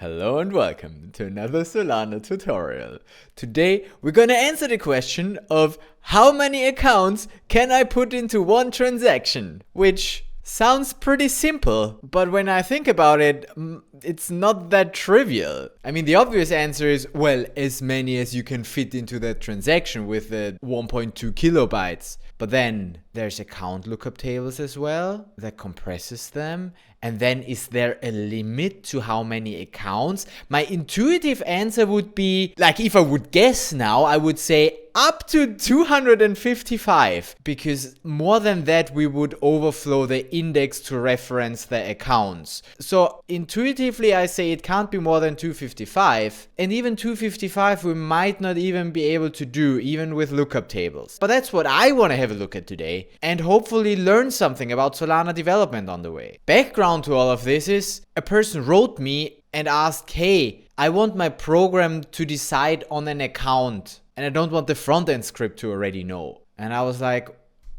Hello and welcome to another Solana tutorial. Today we're gonna answer the question of how many accounts can I put into one transaction? Which sounds pretty simple, but when I think about it, it's not that trivial. I mean, the obvious answer is, well, as many as you can fit into that transaction with the 1.2 kilobytes. But then there's account lookup tables as well that compresses them. And then is there a limit to how many accounts? My intuitive answer would be, like, if I would guess now, I would say up to 255, because more than that we would overflow the index to reference the accounts. So intuitively I say it can't be more than 255, and even 255 we might not even be able to do even with lookup tables. But that's what I want to have a look at today, and hopefully learn something about Solana development on the way. Background to all of this is a person wrote me and asked, hey, I want my program to decide on an account and I don't want the front-end script to already know. And I was like,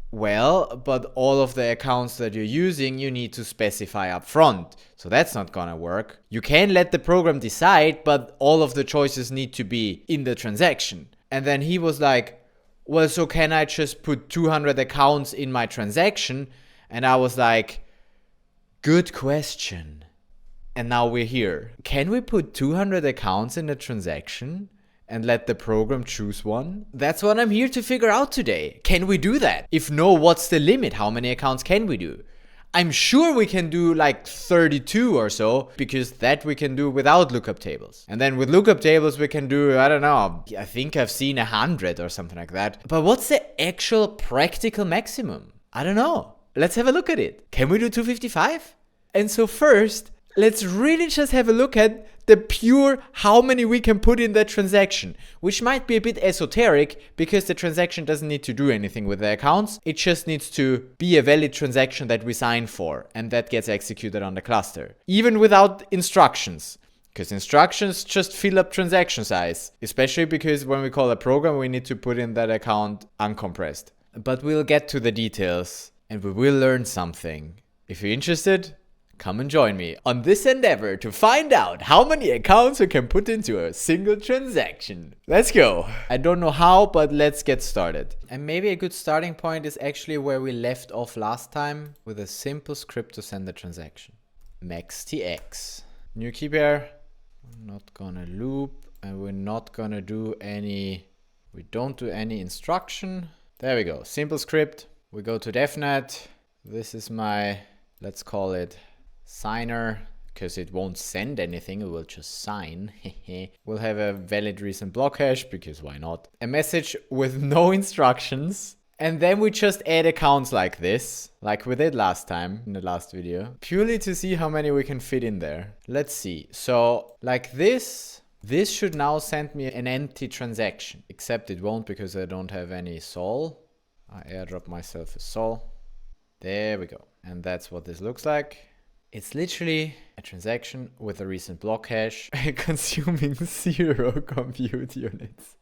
well, but all of the accounts that you're using, you need to specify up front. So that's not gonna work. You can let the program decide, but all of the choices need to be in the transaction. And then he was like, well, so can I just put 200 accounts in my transaction? And I was like, good question. And now we're here. Can we put 200 accounts in a transaction and let the program choose one? That's what I'm here to figure out today. Can we do that? If no, what's the limit? How many accounts can we do? I'm sure we can do like 32 or so, because that we can do without lookup tables. And then with lookup tables we can do, I don't know, I think I've seen 100 or something like that. But what's the actual practical maximum? I don't know. Let's have a look at it. Can we do 255? And so first, let's really just have a look at the pure how many we can put in that transaction, which might be a bit esoteric because the transaction doesn't need to do anything with the accounts. It just needs to be a valid transaction that we sign for, and that gets executed on the cluster, even without instructions. Because instructions just fill up transaction size, especially because when we call a program, we need to put in that account uncompressed. But we'll get to the details and we will learn something. If you're interested, come and join me on this endeavor to find out how many accounts we can put into a single transaction. Let's go. I don't know how, but let's get started. And maybe a good starting point is actually where we left off last time, with a simple script to send the transaction. maxtx. New key pair. We're not gonna loop, and we're not gonna do any, we don't do any instruction. There we go. Simple script. We go to devnet. This is my, let's call it signer, because it won't send anything, it will just sign. We'll have a valid recent block hash, because why not? A message with no instructions. And then we just add accounts like this, like we did last time in the last video, purely to see how many we can fit in there. Let's see. So like this should now send me an empty transaction, except it won't because I don't have any sol. I airdrop myself a sol. There we go. And that's what this looks like. It's literally a transaction with a recent block hash consuming 0 compute units.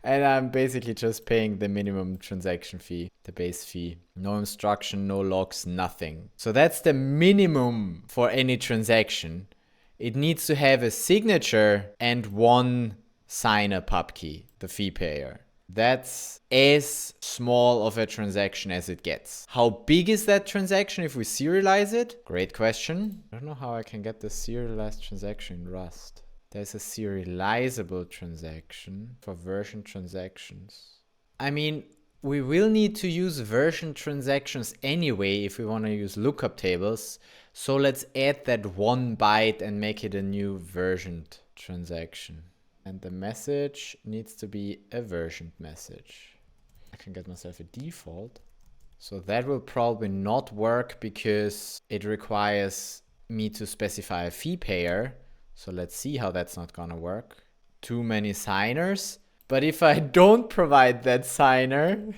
And I'm basically just paying the minimum transaction fee, the base fee. No instruction, no logs, nothing. So that's the minimum for any transaction. It needs to have a signature and one signer pub key, the fee payer. That's as small of a transaction as it gets. How big is that transaction if we serialize it? Great question. I don't know how I can get the serialized transaction in Rust. There's a serializable transaction for version transactions. I mean, we will need to use version transactions anyway if we want to use lookup tables. So let's add that 1 byte and make it a new versioned transaction. And the message needs to be a versioned message. I can get myself a default. So that will probably not work because it requires me to specify a fee payer. So let's see how that's not gonna work. Too many signers. But if I don't provide that signer,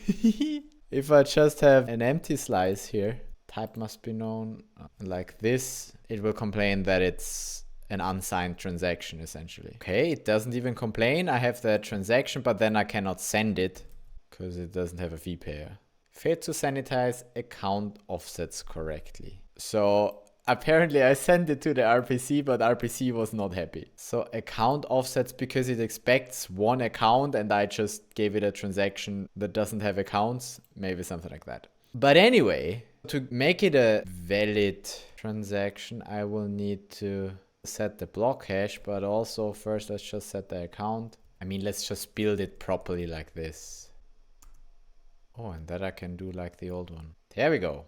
if I just have an empty slice here, type must be known like this, it will complain that it's an unsigned transaction essentially. Okay, it doesn't even complain. I have the transaction, but then I cannot send it because it doesn't have a fee payer. Failed to sanitize account offsets correctly. So apparently I sent it to the RPC, but RPC was not happy. So account offsets because it expects one account and I just gave it a transaction that doesn't have accounts. Maybe something like that. But anyway, to make it a valid transaction, I will need to set the block hash, but also first let's just set the account. I mean, let's just build it properly like this. Oh, and that I can do like the old one. There we go.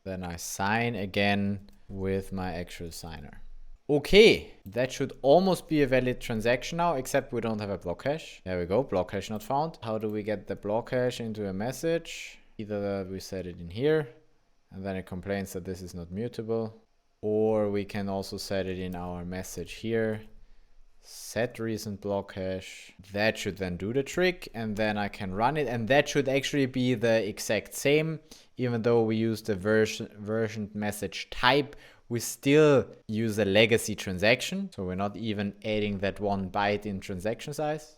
Then I sign again with my actual signer. Okay, that should almost be a valid transaction now, except we don't have a block hash. There we go, block hash not found. How do we get the block hash into a message? Either we set it in here, and then it complains that this is not mutable. Or we can also set it in our message here. Set recent block hash. That should then do the trick, and then I can run it, and that should actually be the exact same. Even though we use the version message type, we still use a legacy transaction. So we're not even adding that 1 byte in transaction size.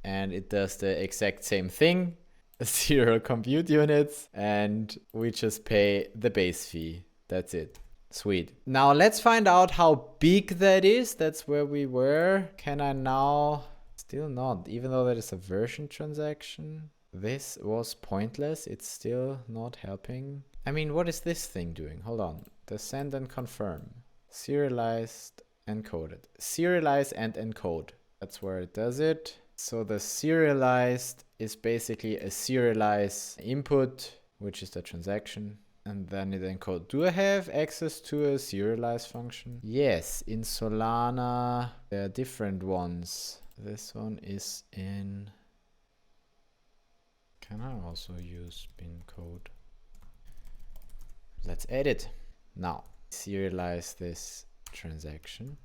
And it does the exact same thing. 0 compute units, and we just pay the base fee. That's it. Sweet. Now let's find out how big that is. That's where we were. Can I now? Still not, even though that is a version transaction. This was pointless. It's still not helping. I mean, what is this thing doing? Hold on. The send and confirm. Serialized, encoded. Serialize and encode. That's where it does it. So the serialized is basically a serialize input, which is the transaction. And then it encode. Do I have access to a serialize function? Yes, in Solana, there are different ones. This one is in... Can I also use bin code? Let's edit. Now, serialize this transaction.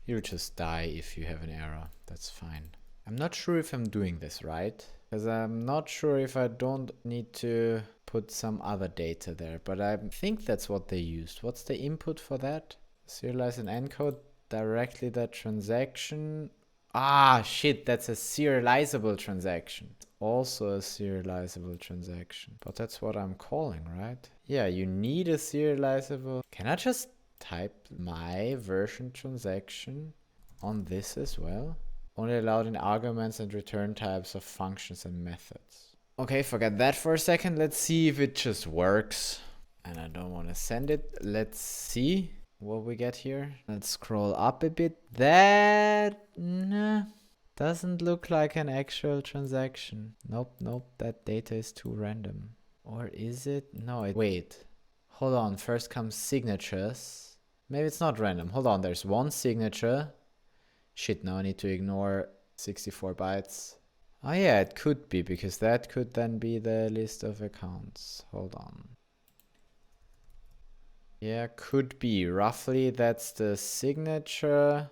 You'll just die if you have an error. That's fine. I'm not sure if I'm doing this right, because I'm not sure if I don't need to put some other data there, but I think that's what they used. What's the input for that? Serialize and encode directly that transaction. Ah, shit, that's a serializable transaction. Also a serializable transaction, but that's what I'm calling, right? Yeah, you need a serializable. Can I just type my version transaction on this as well? Only allowed in arguments and return types of functions and methods. Okay, forget that for a second. Let's see if it just works. And I don't want to send it. Let's see what we get here. Let's scroll up a bit. That doesn't look like an actual transaction. Nope, nope. That data is too random. Or is it? No, wait. Hold on. First comes signatures. Maybe it's not random. Hold on. There's one signature. Shit, now I need to ignore 64 bytes. Oh yeah, it could be, because that could then be the list of accounts. Hold on. Yeah, could be. Roughly, that's the signature.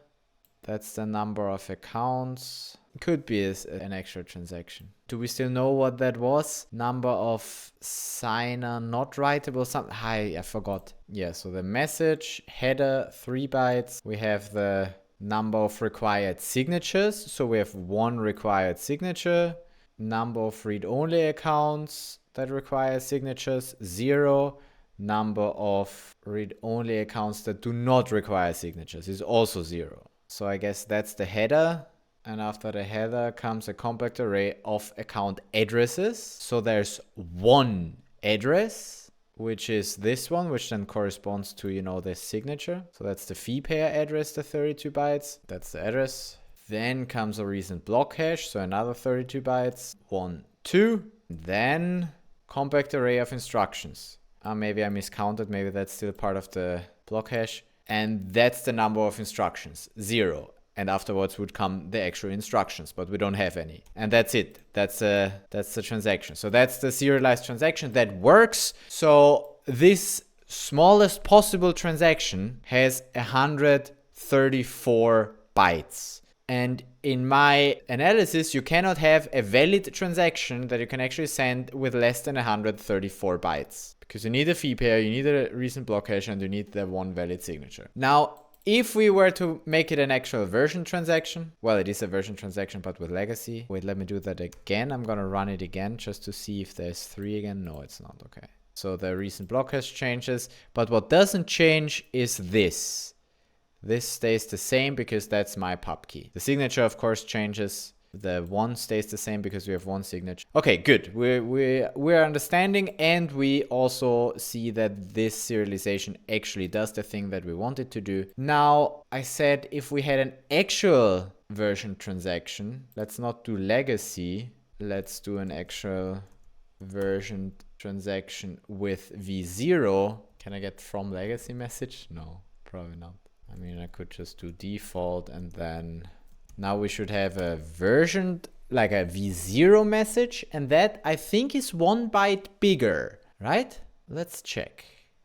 That's the number of accounts. Could be an actual transaction. Do we still know what that was? Number of signer not writable. I forgot. Yeah, so the message, header, 3 bytes. We have the number of required signatures. So we have 1 required signature. Number of read-only accounts that require signatures, 0. Number of read-only accounts that do not require signatures is also 0. So I guess that's the header. And after the header comes a compact array of account addresses. So there's 1 address, which is this one, which then corresponds to, you know, the signature. So that's the fee pair address, the 32 bytes. That's the address. Then comes a recent block hash, so another 32 bytes. 1, 2. Then compact array of instructions. Maybe I miscounted. Maybe that's still part of the block hash. And that's the number of instructions, 0. And afterwards would come the actual instructions, but we don't have any. And that's it. That's the transaction. So that's the serialized transaction that works. So this smallest possible transaction has 134 bytes. And in my analysis, you cannot have a valid transaction that you can actually send with less than 134 bytes. Because you need a fee pair, you need a recent block hash, and you need the 1 valid signature. Now, if we were to make it an actual version transaction, well, it is a version transaction, but with legacy. Wait, let me do that again. I'm going to run it again just to see if there's 3 again. No, it's not. Okay. So the recent block hash changes, but what doesn't change is this. This stays the same because that's my pub key. The signature, of course, changes. The one stays the same because we have one signature. Okay, good. We're understanding, and we also see that this serialization actually does the thing that we wanted to do. Now, I said if we had an actual version transaction, let's not do legacy. Let's do an actual version transaction with V0. Can I get from legacy message? No, probably not. I mean, I could just do default, and then now we should have a version, like a V0 message, and that I think is 1 byte bigger, right? Let's check.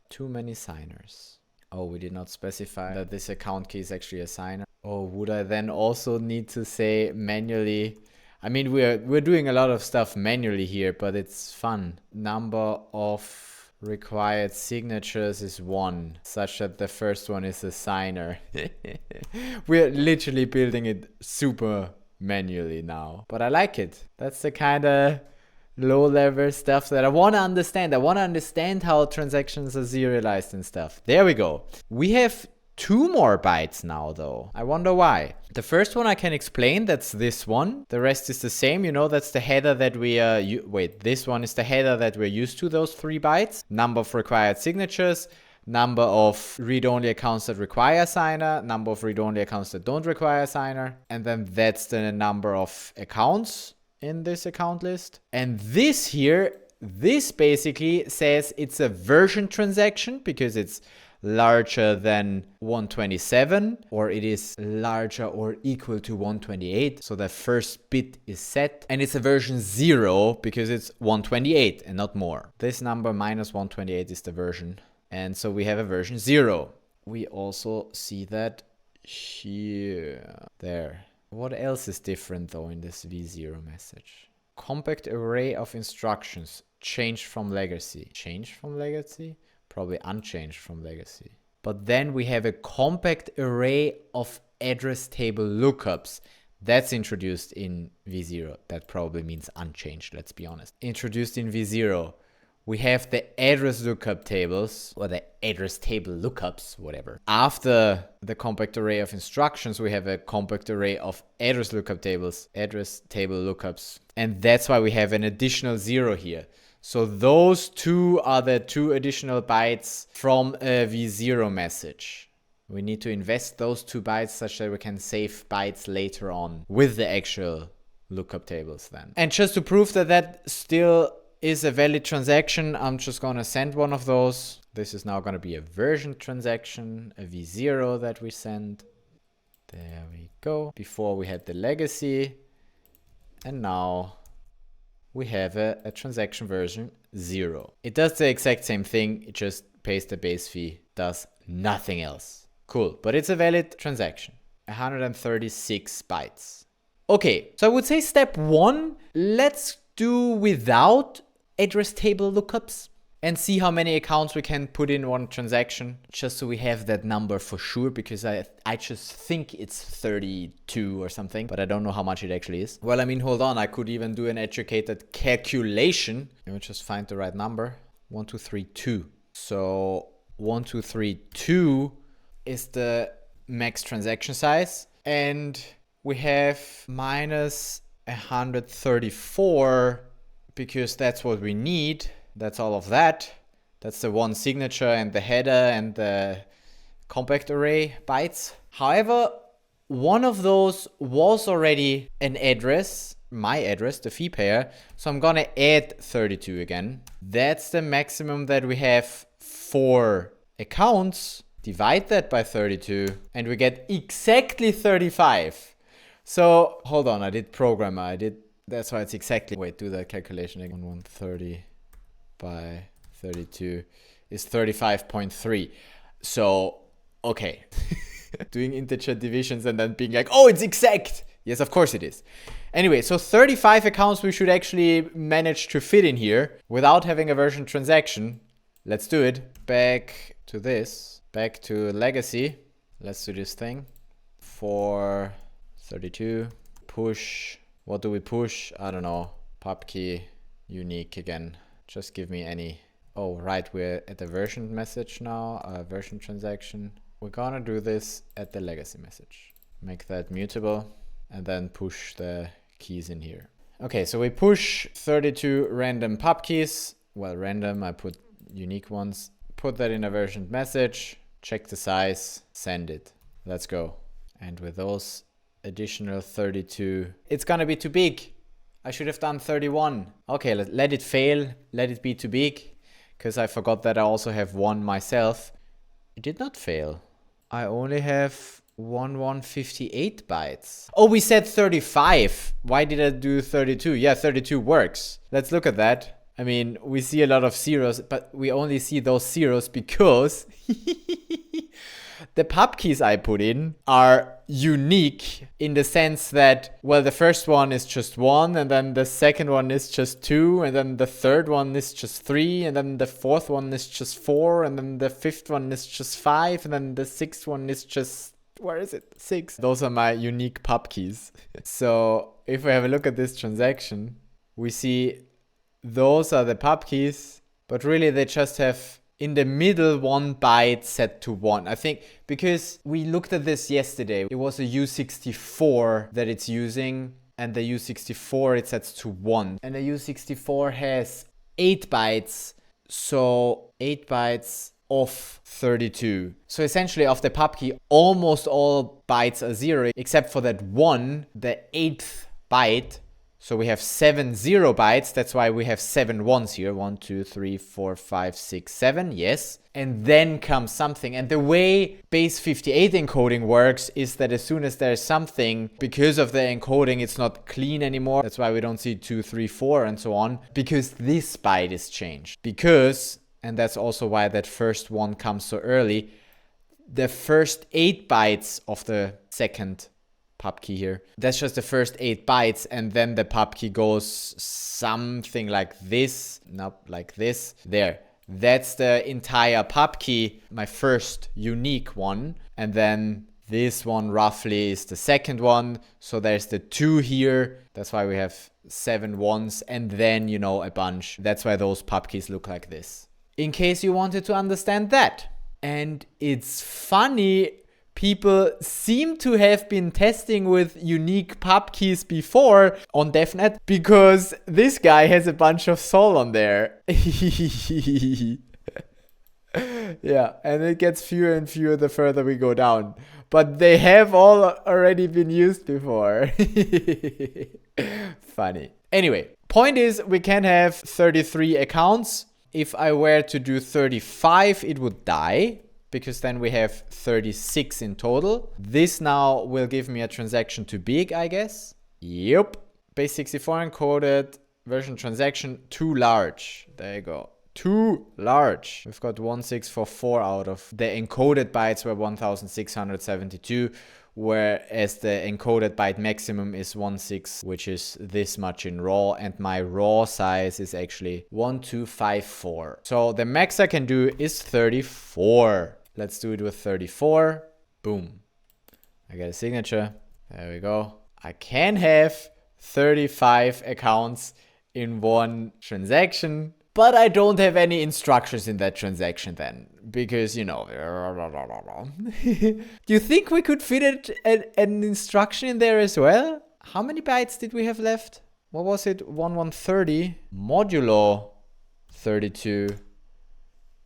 Too many signers. Oh, we did not specify that this account key is actually a signer. Oh, would I then also need to say manually? I mean, we're doing a lot of stuff manually here, but it's fun. Number of required signatures is 1, such that the first one is a signer. We're literally building it super manually now, but I like it. That's the kind of low-level stuff that I want to understand. I want to understand how transactions are serialized and stuff. There we go. We have 2 more bytes now, though. I wonder why. The first one I can explain. That's this one. The rest is the same. You know, that's the header that we this one is the header that we're used to, those 3 bytes. Number of required signatures, number of read-only accounts that require a signer, number of read-only accounts that don't require a signer, and then that's the number of accounts in this account list. And this here, this basically says it's a version transaction because it's larger than 127, or it is larger or equal to 128. So the first bit is set, and it's a version 0 because it's 128 and not more. This number minus 128 is the version. And so we have a version 0. We also see that here. There. What else is different though in this V0 message? Compact array of instructions changed from legacy. Changed from legacy? Probably unchanged from legacy. But then we have a compact array of address table lookups. That's introduced in V0. That probably means unchanged, let's be honest. Introduced in V0. We have the address lookup tables, or the address table lookups, whatever. After the compact array of instructions, we have a compact array of address lookup tables, address table lookups. And that's why we have an additional 0 here. So those 2 are the 2 additional bytes from a V0 message. We need to invest those 2 bytes such that we can save bytes later on with the actual lookup tables then. And just to prove that that still is a valid transaction, I'm just going to send one of those. This is now going to be a version transaction, a V0 that we send. There we go. Before we had the legacy, and now we have a transaction version 0. It does the exact same thing. It just pays the base fee, does nothing else. Cool, but it's a valid transaction. 136 bytes. Okay, so I would say step 1, let's do without address table lookups and see how many accounts we can put in one transaction, just so we have that number for sure, because I just think it's 32 or something, but I don't know how much it actually is. Well, I mean, hold on, I could even do an educated calculation. Let me just find the right number. 1232. So 1232 is the max transaction size, and we have minus 134 because that's what we need. That's all of that. That's the one signature and the header and the compact array bytes. However, one of those was already an address, my address, the fee pair. So I'm gonna add 32 again. That's the maximum that we have for accounts. Divide that by 32 and we get exactly 35. So hold on, I did programmer. That's why it's exactly. Wait, do that calculation again. 130 by 32 is 35.3. So, okay. Doing integer divisions and then being like, oh, it's exact. Yes, of course it is. Anyway, so 35 accounts we should actually manage to fit in here without having a version transaction. Let's do it. Back to this. Back to legacy. Let's do this thing. For 32. Push. What do we push? I don't know. Pub key. Unique again. Just give me any Oh, right, we're at the version message now, version transaction. We're gonna do this at the legacy message. Make that mutable and then push the keys in here. Okay, so we push 32 random pub keys. Well, random, I put unique ones. Put that in a version message, check the size, send it. Let's go. And with those additional 32, it's gonna be too big. I should have done 31. Okay, let it fail. Let it be too big. Because I forgot that I also have one myself. It did not fail. I only have 1158 bytes. Oh, we said 35. Why did I do 32? Yeah, 32 works. Let's look at that. I mean, we see a lot of zeros, but we only see those zeros because the pub keys I put in are unique in the sense that, well, the first one is just 1, and then the second one is just 2, and then the third one is just 3, and then the fourth one is just 4, and then the fifth one is just 5, and then the sixth one is just, where is it? 6. Those are my unique pub keys. So if we have a look at this transaction, we see those are the pub keys, but really they just have in the middle 1 byte set to 1. I think because we looked at this yesterday, it was a U64 that it's using, and the U64 it sets to 1. And the U64 has 8 bytes, so 8 bytes of 32. So essentially of the pub key, almost all bytes are 0, except for that 1, the 8th byte. So we have 7 0 bytes. That's why we have 7 ones here. 1, 2, 3, 4, 5, 6, 7. Yes. And then comes something. And the way base 58 encoding works is that as soon as there's something, because of the encoding, it's not clean anymore. That's why we don't see 2, 3, 4 and so on. Because this byte is changed. Because, and that's also why that first one comes so early, the first 8 bytes of the second pub key here, that's just the first 8 bytes, and then the pub key goes something like this. Nope, like this. There. That's the entire pub key, my first unique one. And then this one roughly is the second one. So there's the 2 here. That's why we have 7 ones, and then, you know, a bunch. That's why those pub keys look like this. In case you wanted to understand that. And it's funny, people seem to have been testing with unique pub keys before on DevNet because this guy has a bunch of Sol on there. Yeah, and it gets fewer and fewer the further we go down. But they have all already been used before. Funny. Anyway, point is we can have 33 accounts. If I were to do 35, it would die, because then we have 36 in total. This now will give me a transaction too big, I guess. Yep. Base 64 encoded, version transaction too large. There you go. Too large. We've got 1644 out of the encoded bytes were 1672, whereas the encoded byte maximum is 16, which is this much in raw, and my raw size is actually 1254. So the max I can do is 34. Let's do it with 34. Boom. I get a signature. There we go. I can have 35 accounts in one transaction, but I don't have any instructions in that transaction then, because, you know. Do you think we could fit an instruction in there as well? How many bytes did we have left? What was it? 1130 modulo 32.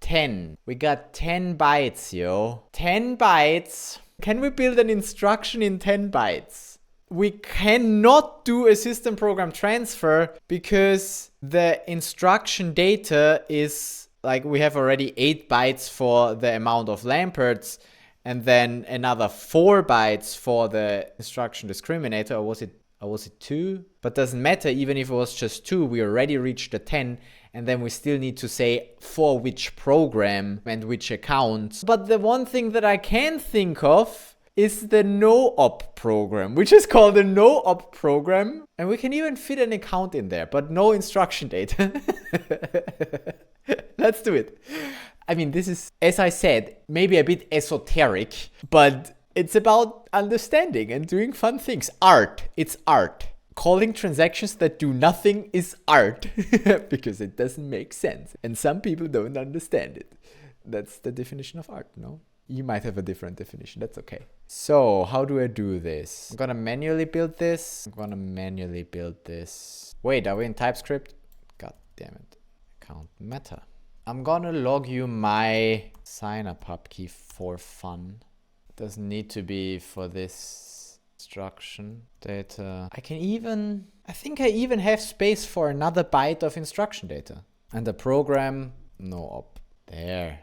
10. We got 10 bytes, yo. 10 bytes. Can we build an instruction in 10 bytes? We cannot do a system program transfer because the instruction data is like, we have already 8 bytes for the amount of Lamperts, and then another 4 bytes for the instruction discriminator. Or was it 2? But doesn't matter. Even if it was just 2, we already reached the 10. And then we still need to say for which program and which account. But the one thing that I can think of is the no-op program, which is called the no-op program. And we can even fit an account in there, but no instruction data. Let's do it. I mean, this is, as I said, maybe a bit esoteric, but it's about understanding and doing fun things. Art. It's art. calling transactions that do nothing is art because it doesn't make sense. And some people don't understand it. That's the definition of art, no? You might have a different definition. That's okay. So how do I do this? I'm gonna manually build this. Wait, are we in TypeScript? God damn it. Account meta. I'm gonna log you my signer pub key for fun. Doesn't need to be for this instruction data. I think I even have space for another byte of instruction data. And the program, no op. There.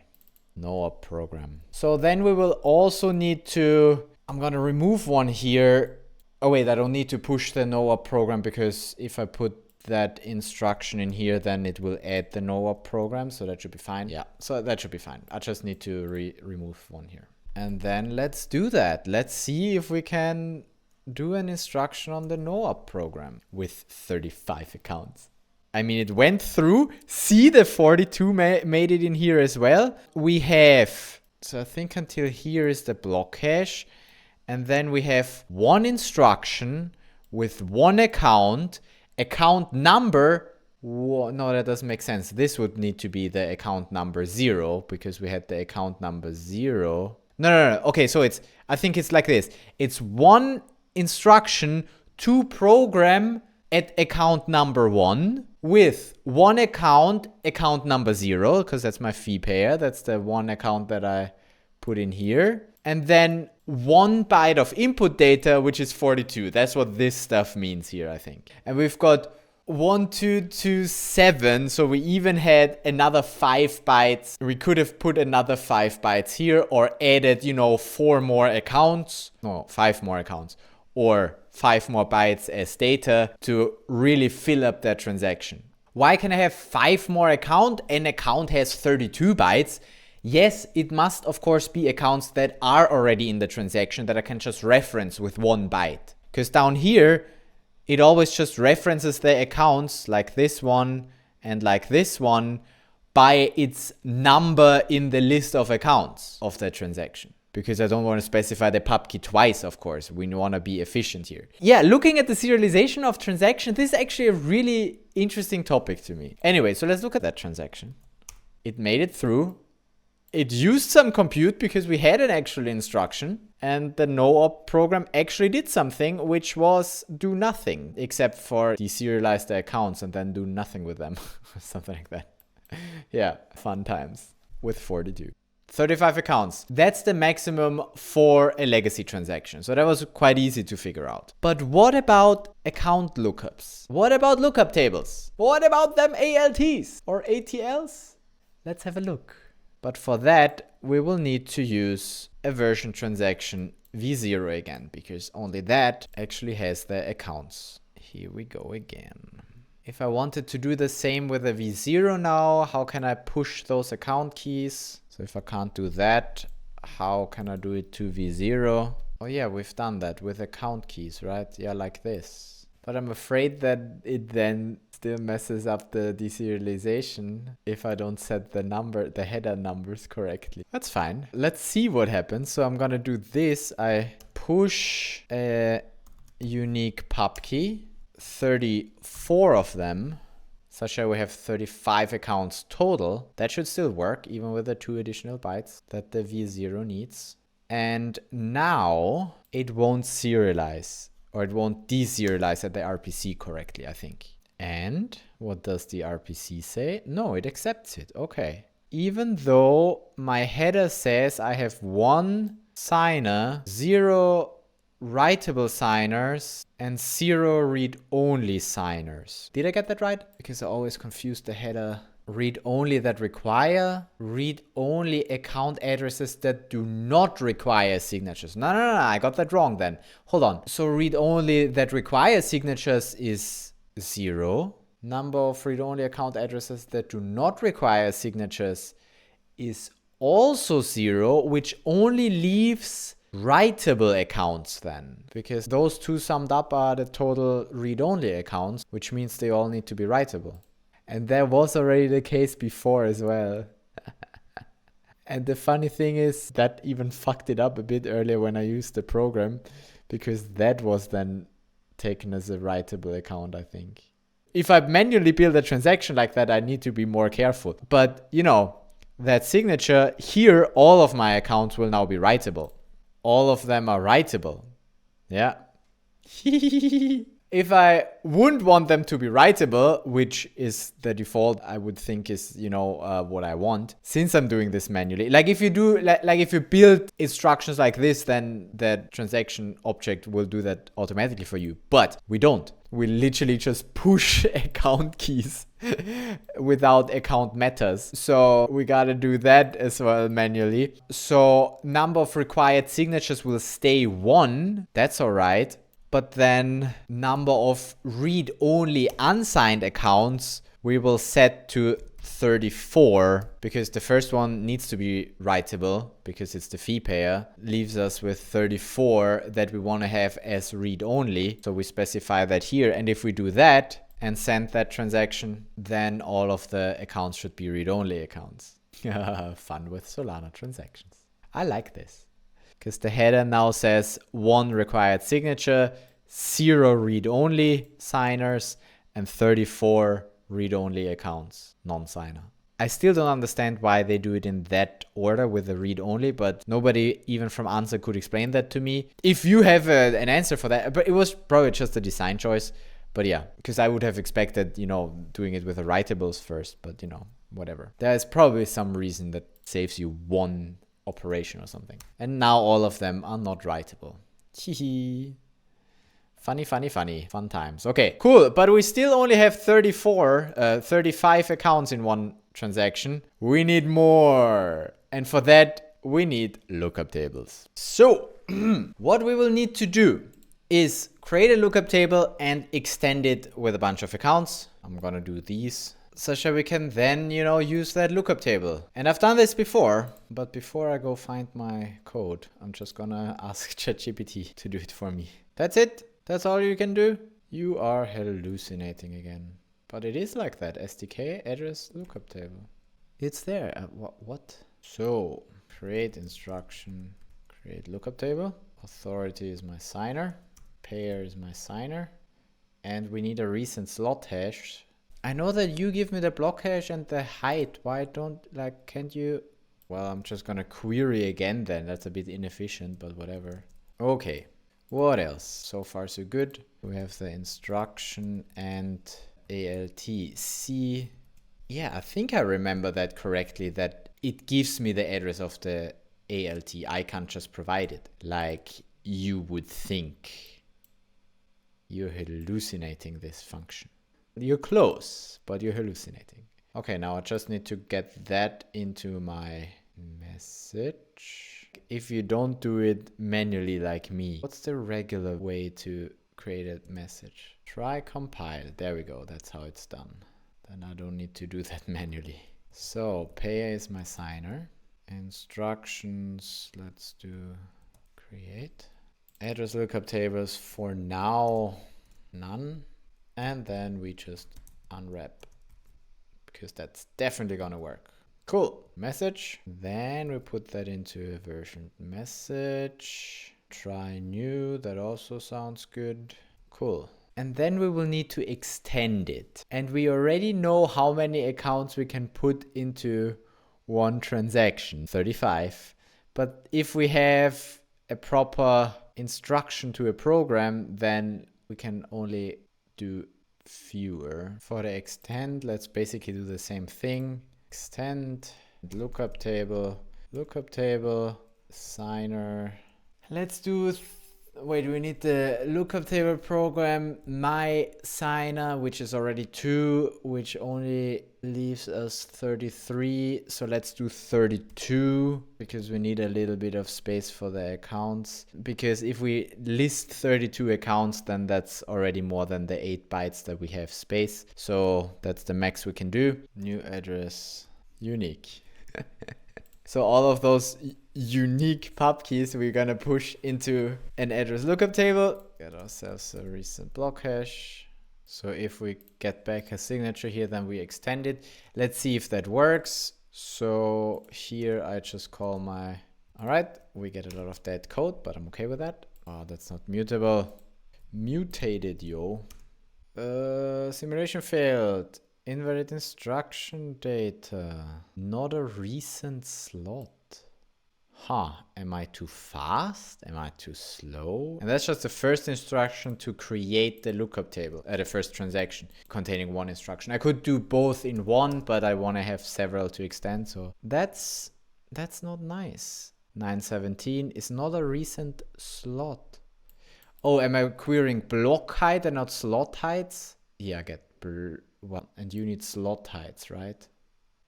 No op program. So then we will also need to, I'm gonna remove one here. Oh wait, I don't need to push the no op program because if I put that instruction in here, then it will add the no op program. So that should be fine. Yeah, so that should be fine. I just need to remove one here. And then let's do that. Let's see if we can do an instruction on the no op program with 35 accounts. I mean, it went through. See, the 42 made it in here as well. We have, so I think until here is the block hash. And then we have one instruction with one account number. No, that doesn't make sense. This would need to be the account number 0 because we had the account number 0. No. Okay, so I think it's like this. It's one instruction to program at account number 1 with one account number 0, because that's my fee payer. That's the one account that I put in here. And then 1 byte of input data, which is 42. That's what this stuff means here, I think. And we've got 1, 2, 2, 7. So we even had another 5 bytes. We could have put another 5 bytes here or added, 4 more accounts. No, 5 more accounts. Or 5 more bytes as data to really fill up that transaction. Why can I have 5 more accounts? An account has 32 bytes. Yes, it must of course be accounts that are already in the transaction that I can just reference with 1 byte. Because down here, it always just references the accounts like this one and like this one by its number in the list of accounts of the transaction. Because I don't want to specify the pub key twice, of course. We want to be efficient here. Yeah, looking at the serialization of transactions, this is actually a really interesting topic to me. Anyway, so let's look at that transaction. It made it through. It used some compute because we had an actual instruction. And the no-op program actually did something, which was do nothing, except for deserialize the accounts and then do nothing with them. Something like that. Yeah, fun times with 42. 35 accounts. That's the maximum for a legacy transaction. So that was quite easy to figure out. But what about account lookups? What about lookup tables? What about them ALTs or ATLs? Let's have a look. But for that, we will need to use a version transaction v0 again, because only that actually has the accounts. Here we go again. If I wanted to do the same with a v0 now, how can I push those account keys? So if I can't do that, how can I do it to v0? Oh yeah, we've done that with account keys, right? Yeah, like this. But I'm afraid that it then still messes up the deserialization if I don't set the header numbers correctly. That's fine. Let's see what happens. So I'm gonna do this. I push a unique pub key, 34 of them. Such that we have 35 accounts total. That should still work, even with the 2 additional bytes that the v0 needs. And now it won't serialize, or it won't deserialize at the RPC correctly, I think. And what does the RPC say? No, it accepts it. Okay. Even though my header says I have 1 signer, 0 writable signers, and 0 read-only signers. Did I get that right? Because I always confuse the header. Read-only that require, read-only account addresses that do not require signatures. No, I got that wrong then. Hold on. So read-only that require signatures is 0. Number of read-only account addresses that do not require signatures is also 0, which only leaves writable accounts then, because those two summed up are the total read-only accounts, which means they all need to be writable. And that was already the case before as well. And the funny thing is that even fucked it up a bit earlier when I used the program, because that was then taken as a writable account, I think. If I manually build a transaction like that, I need to be more careful. But, you know, that signature here, all of my accounts will now be writable. All of them are writable. Yeah. If I wouldn't want them to be writable, which is the default, I would think is, you know, what I want, since I'm doing this manually. Like if you do, like if you build instructions like this, then the transaction object will do that automatically for you. But we don't. We literally just push account keys without account matters. So we gotta do that as well manually. So number of required signatures will stay 1. That's all right. But then number of read-only unsigned accounts we will set to 34 because the first one needs to be writable because it's the fee payer. Leaves us with 34 that we want to have as read-only. So we specify that here. And if we do that and send that transaction, then all of the accounts should be read-only accounts. Fun with Solana transactions. I like this. Because the header now says 1 required signature, 0 read-only signers, and 34 read-only accounts, non-signer. I still don't understand why they do it in that order with the read-only, but nobody even from Answer could explain that to me. If you have an answer for that, but it was probably just a design choice. But yeah, because I would have expected, you know, doing it with the writables first, but you know, whatever. There's probably some reason that saves you 1 operation or something. And now all of them are not writable. Funny, funny, funny. Fun times. Okay, cool. But we still only have 35 accounts in one transaction. We need more. And for that, we need lookup tables. So what we will need to do is create a lookup table and extend it with a bunch of accounts. I'm gonna do these. Such that we can then, you know, use that lookup table. And I've done this before, but before I go find my code, I'm just gonna ask ChatGPT to do it for me. That's it. That's all you can do. You are hallucinating again. But it is like that. SDK address lookup table. It's there. What? So create instruction, create lookup table. Authority is my signer. Payer is my signer. And we need a recent slot hash. I know that you give me the block hash and the height. Why don't, like, can't you? Well, I'm just gonna query again then. That's a bit inefficient, but whatever. Okay, what else? So far so good. We have the instruction and ALTC. Yeah, I think I remember that correctly, that it gives me the address of the ALT. I can't just provide it like you would think. You're hallucinating this function. You're close, but you're hallucinating. Okay, now I just need to get that into my message. If you don't do it manually like me, what's the regular way to create a message? Try compile. There we go. That's how it's done. Then I don't need to do that manually. So payer is my signer. Instructions, let's do create. Address lookup tables for now, none. And then we just unwrap because that's definitely gonna work. Cool. Message. Then we put that into a version message. Try new. That also sounds good. Cool. And then we will need to extend it. And we already know how many accounts we can put into one transaction. 35. But if we have a proper instruction to a program, then we can only do fewer. For the extend, let's basically do the same thing. Extend, lookup table, signer. Let's do, wait, we need the lookup table program, my signer, which is already 2, which only leaves us 33. So let's do 32 because we need a little bit of space for the accounts. Because if we list 32 accounts, then that's already more than the 8 bytes that we have space. So that's the max we can do. New address, unique. So all of those unique pub keys we're gonna push into an address lookup table. Get ourselves a recent block hash. So if we get back a signature here, then we extend it. Let's see if that works. So here I just call all right, we get a lot of dead code, but I'm okay with that. Oh, that's not mutable. Mutated, yo. Simulation failed. Invalid instruction data. Not a recent slot. Huh, am I too fast? Am I too slow? And that's just the first instruction to create the lookup table at the first transaction containing one instruction. I could do both in one, but I want to have several to extend. So that's not nice. 917 is not a recent slot. Oh, am I querying block height and not slot heights? Yeah, I get well, and you need slot heights, right?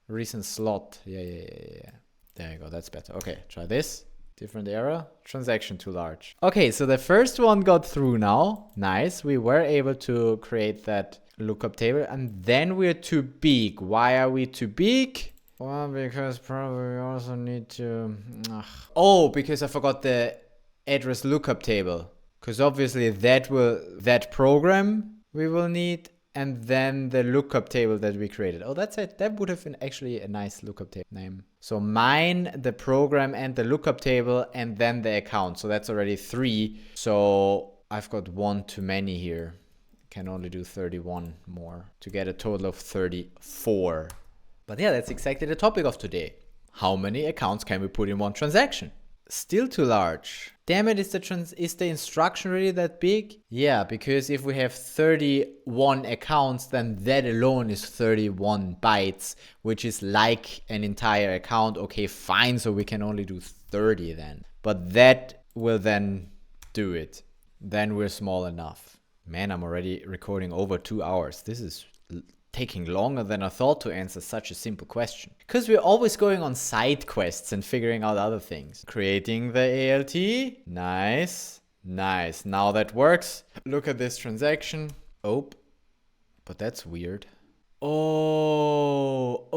Recent slot. Yeah. There you go, that's better. Okay, try this. Different error. Transaction too large. Okay, so the first one got through now. Nice. We were able to create that lookup table. And then we're too big. Why are we too big? Well, because probably we also need to... Oh, because I forgot the address lookup table. Because obviously that program we will need, and then the lookup table that we created. Oh, that's it. That would have been actually a nice lookup table name. So mine, the program, and the lookup table, and then the account. So that's already 3. So I've got 1 too many here. Can only do 31 more to get a total of 34. But yeah, that's exactly the topic of today. How many accounts can we put in one transaction? Still too large. Damn it, is the instruction really that big? Yeah, because if we have 31 accounts, then that alone is 31 bytes, which is like an entire account. Okay, fine, so we can only do 30 then. But that will then do it. Then we're small enough. Man, I'm already recording over 2 hours. This is taking longer than I thought to answer such a simple question. Because we're always going on side quests and figuring out other things. Creating the ALT. Nice. Nice. Now that works. Look at this transaction. Oh, but that's weird. Oh,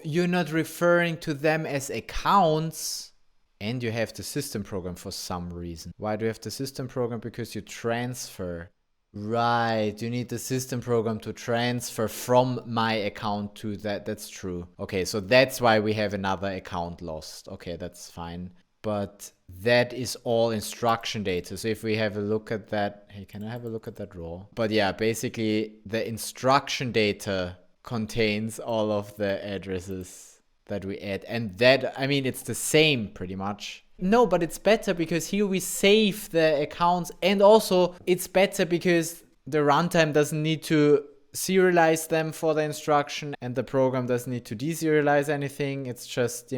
you're not referring to them as accounts. And you have the system program for some reason. Why do you have the system program? Because you transfer. Right, you need the system program to transfer from my account to that. That's true. Okay, so that's why we have another account lost. Okay, that's fine. But that is all instruction data. So if we have a look at that, hey, can I have a look at that raw? But yeah, basically the instruction data contains all of the addresses that we add. And that, I mean, it's the same pretty much. No, but it's better because here we save the accounts, and also it's better because the runtime doesn't need to serialize them for the instruction and the program doesn't need to deserialize anything. It's just,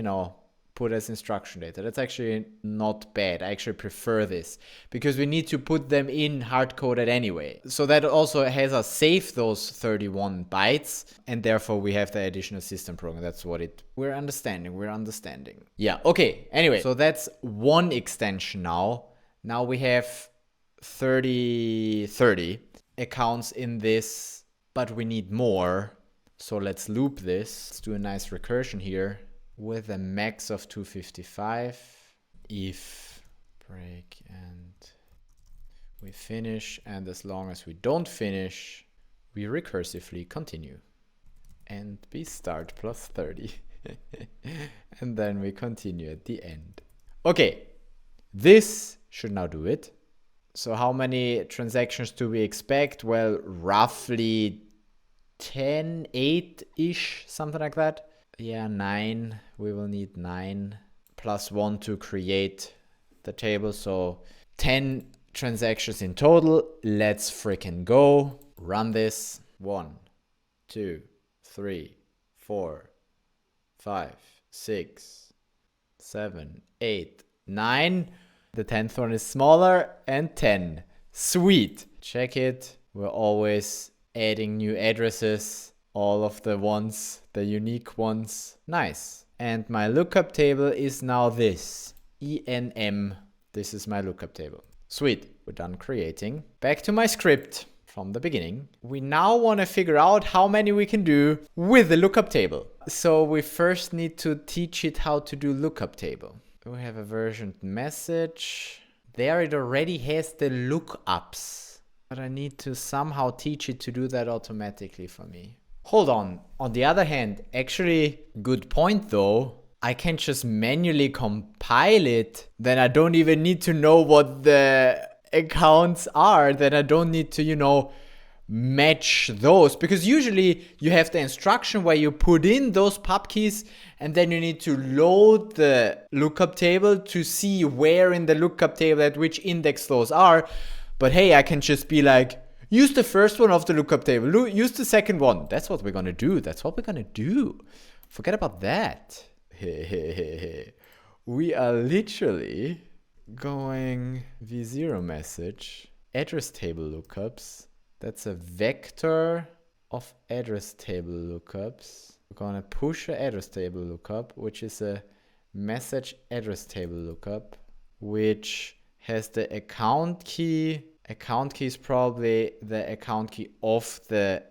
put as instruction data. That's actually not bad. I actually prefer this because we need to put them in hard-coded anyway. So that also has us save those 31 bytes, and therefore we have the additional system program. That's what we're understanding. Yeah, okay. Anyway, so that's one extension now. Now we have 30 accounts in this, but we need more. So let's loop this. Let's do a nice recursion here. With a max of 255, if break and we finish, and as long as we don't finish, we recursively continue. And we start plus 30. And then we continue at the end. Okay, this should now do it. So how many transactions do we expect? Well, roughly 10, 8-ish, something like that. Yeah, 9. We will need 9 plus 1 to create the table. So 10 transactions in total. Let's freaking go. Run this. 1, 2, 3, 4, 5, 6, 7, 8, 9. The 10th one is smaller, and 10. Sweet. Check it. We're always adding new addresses. All of the ones, the unique ones. Nice. And my lookup table is now this. ENM. This is my lookup table. Sweet. We're done creating. Back to my script from the beginning. We now want to figure out how many we can do with the lookup table. So we first need to teach it how to do lookup table. We have a versioned message. There it already has the lookups. But I need to somehow teach it to do that automatically for me. Hold on. On the other hand, actually, good point though. I can just manually compile it. Then I don't even need to know what the accounts are, then I don't need to, match those, because usually you have the instruction where you put in those pub keys and then you need to load the lookup table to see where in the lookup table at which index those are. But hey, I can just be like, use the first one of the lookup table, use the second one. That's what we're gonna do. Forget about that. We are literally going v0 message address table lookups. That's a vector of address table lookups. We're gonna push an address table lookup, which is a message address table lookup, which has the account key. Account key is probably the account key of the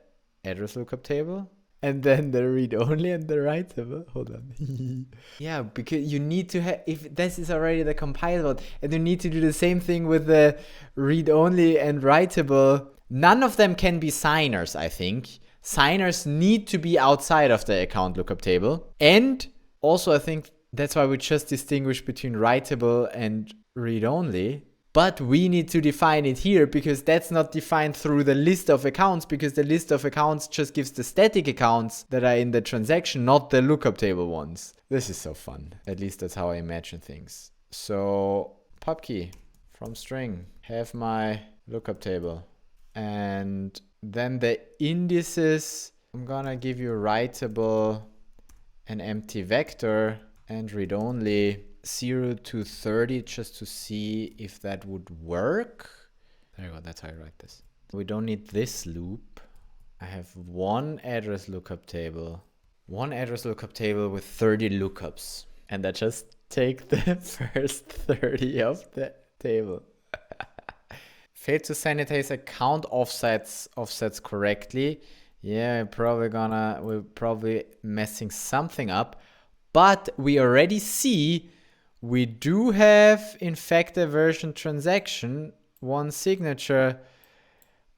address lookup table. And then the read-only and the writable. Hold on. Yeah, because you need to have, if this is already the compilable, and you need to do the same thing with the read-only and writable. None of them can be signers, I think. Signers need to be outside of the account lookup table. And also, I think that's why we just distinguish between writable and read-only. But we need to define it here because that's not defined through the list of accounts, because the list of accounts just gives the static accounts that are in the transaction, not the lookup table ones. This is so fun. At least that's how I imagine things. So pub key from string, have my lookup table. And then the indices, I'm gonna give you writable and empty vector and read only 0 to 30 just to see if that would work. There you go, that's how I write this. We don't need this loop. I have one address lookup table with 30 lookups. And I just take the first 30 of the table. Failed to sanitize account offsets correctly. Yeah, we're probably messing something up. But we already see we do have, in fact, a version transaction, one signature.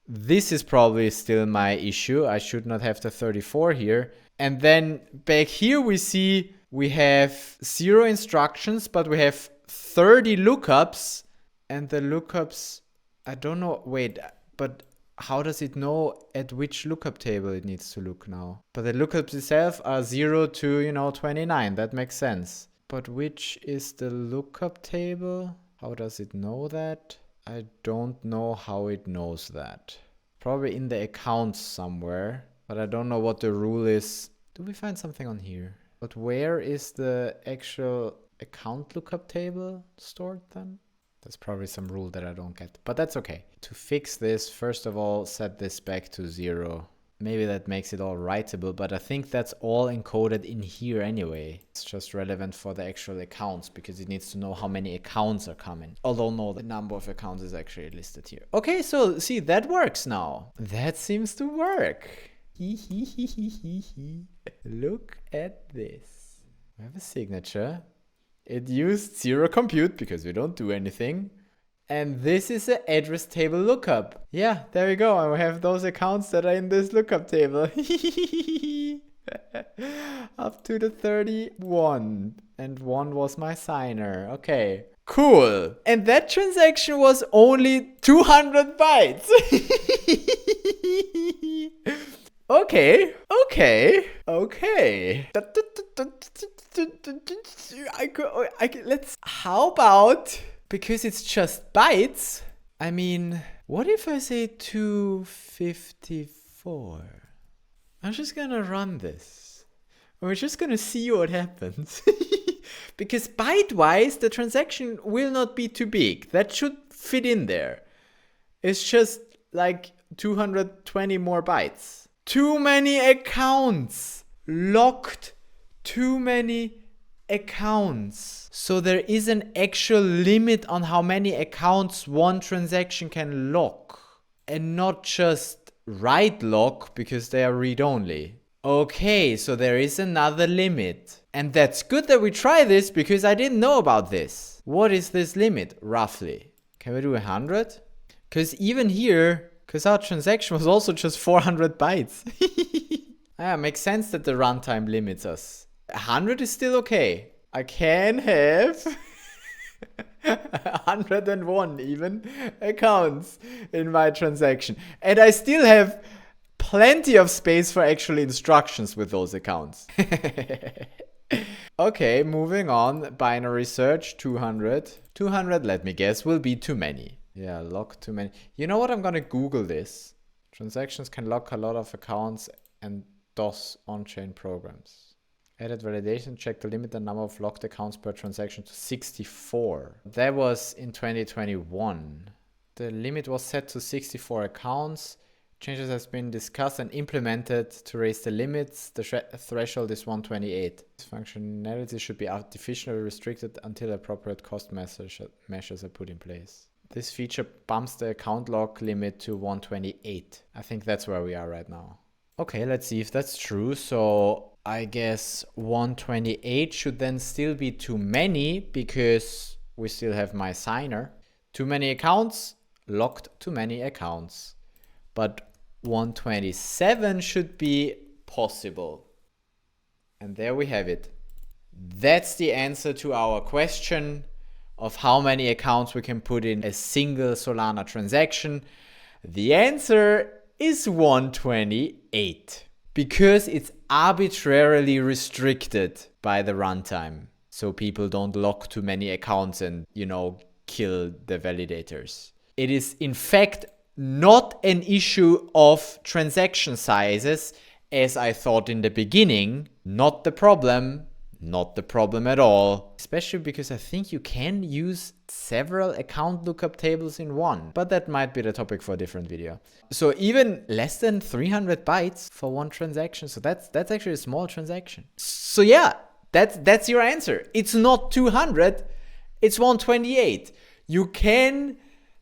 This is probably still my issue. I should not have the 34 here. And then back here we see we have 0 instructions, but we have 30 lookups. And the lookups, I don't know, wait, but how does it know at which lookup table it needs to look now? But the lookups itself are 0 to, 29. That makes sense. But which is the lookup table? How does it know that? I don't know how it knows that. Probably in the accounts somewhere, but I don't know what the rule is. Do we find something on here? But where is the actual account lookup table stored then? There's probably some rule that I don't get, but that's okay. To fix this, first of all, set this back to 0. Maybe that makes it all writable, but I think that's all encoded in here anyway. It's just relevant for the actual accounts because it needs to know how many accounts are coming. Although no, the number of accounts is actually listed here. Okay, so see, that works now. That seems to work. Look at this. We have a signature. It used 0 compute because we don't do anything. And this is an address table lookup. Yeah, there we go. And we have those accounts that are in this lookup table. Up to the 31. And 1 was my signer. Okay, cool. And that transaction was only 200 bytes. Okay. How about, because it's just bytes, I mean, what if I say 254? I'm just gonna run this. We're just gonna see what happens. Because byte-wise, the transaction will not be too big. That should fit in there. It's just like 220 more bytes. Too many accounts. Locked too many accounts. So there is an actual limit on how many accounts one transaction can lock. And not just write lock because they are read-only. Okay, so there is another limit. And that's good that we try this because I didn't know about this. What is this limit, roughly? Can we do 100? Because even here, because our transaction was also just 400 bytes. Yeah, makes sense that the runtime limits us. 100 is still okay. I can have 101 even accounts in my transaction. And I still have plenty of space for actual instructions with those accounts. Okay, moving on. Binary search, 200. 200, let me guess, will be too many. Yeah, lock too many. You know what? I'm gonna Google this. Transactions can lock a lot of accounts and DOS on-chain programs. Added validation, check the limit the number of locked accounts per transaction to 64. That was in 2021. The limit was set to 64 accounts. Changes has been discussed and implemented to raise the limits. The threshold is 128. This functionality should be artificially restricted until appropriate cost measures are put in place. This feature bumps the account lock limit to 128. I think that's where we are right now. Okay, let's see if that's true. So I guess 128 should then still be too many because we still have my signer. Too many accounts, locked too many accounts. But 127 should be possible. And there we have it. That's the answer to our question of how many accounts we can put in a single Solana transaction. The answer is 128 because it's arbitrarily restricted by the runtime. So people don't lock too many accounts and, kill the validators. It is in fact not an issue of transaction sizes, as I thought in the beginning. Not the problem at all. Especially because I think you can use several account lookup tables in one, but that might be the topic for a different video. So even less than 300 bytes for one transaction. So that's actually a small transaction. So yeah, that's your answer. It's not 200, it's 128. You can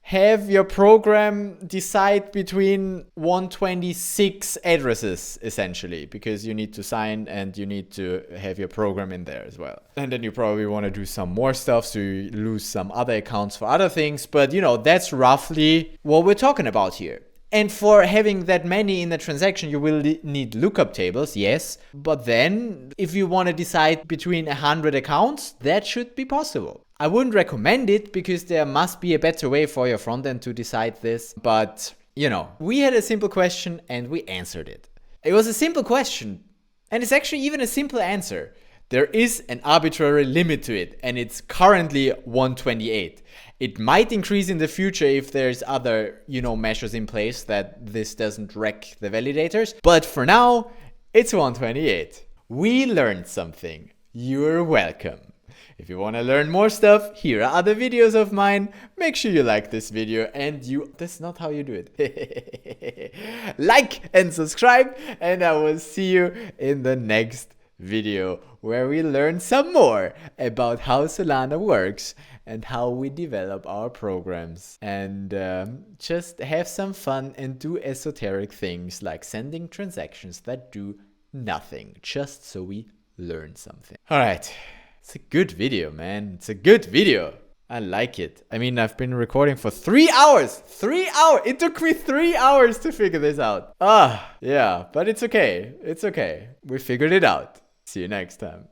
have your program decide between 126 addresses, essentially, because you need to sign and you need to have your program in there as well. And then you probably want to do some more stuff, so you lose some other accounts for other things. But, that's roughly what we're talking about here. And for having that many in the transaction, you will need lookup tables, yes. But then, if you want to decide between 100 accounts, that should be possible. I wouldn't recommend it because there must be a better way for your front end to decide this. But, we had a simple question and we answered it. It was a simple question and it's actually even a simple answer. There is an arbitrary limit to it and it's currently 128. It might increase in the future if there's other, measures in place that this doesn't wreck the validators. But for now, it's 128. We learned something. You're welcome. If you want to learn more stuff, here are other videos of mine. Make sure you like this video and that's not how you do it. Like and subscribe and I will see you in the next video where we learn some more about how Solana works and how we develop our programs and just have some fun and do esoteric things like sending transactions that do nothing just so we learn something. All right. It's a good video, man. It's a good video. I like it. I mean, I've been recording for 3 hours. 3 hours. It took me 3 hours to figure this out. Yeah, but it's okay. It's okay. We figured it out. See you next time.